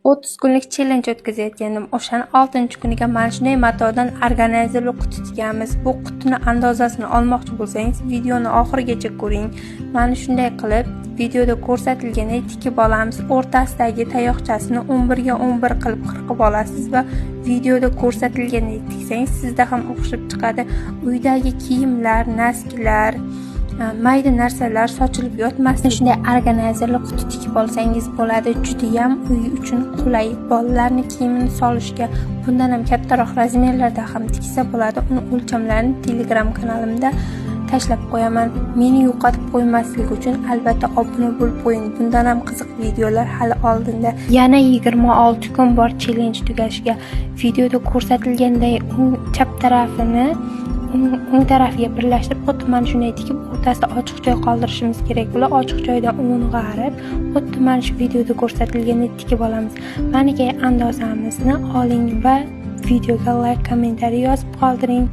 30 kunlik challenge o'tkazayotgandim. O'shaning 6-kuniga mana shunday matodan organayzerli quti tikamiz. Bu qutini andozasini olmoqchi bo'lsangiz, videoni oxirigacha ko'ring. Mana shunday qilib, videoda ko'rsatilgandek tikib olamiz. O'rtasidagi tayoqchasini 11 ga 11 qilib qirqib olasiz va videoda ko'rsatilgandek tiksangiz sizda ham o'xshab chiqadi. Uydagi kiyimlar, nasklar, mayda narsalar sochilib yotmasin. Shunday organayzerli quti tikib olsangiz bo'ladi. Juda ham uy uchun qulay. Bolalarning kiyimini solishga, bundan ham kattaroq razmerlarda ham tiksa bo'ladi. Uni o'lchamlarini Telegram kanalimda tashlab qo'yaman. Meni yo'qotib qo'ymaslik uchun albatta obuna bo'lib qo'ying. Bundan ham qiziq videolar hali oldinda. Yana 26 kun bor challenge tugashiga. Videoda ko'rsatilganday chap tarafini o'ng tarafiga birlashtirib, xuddi mana shunday tikib, o'rtasida ochiq joy qoldirishimiz kerak. Bular ochiq joydan o'ng'arib, xuddi mana shu videoda ko'rsatilgandek tikib olamiz. Maniga andozamizni oling va videoga like, kommentariy yozib qoldiring.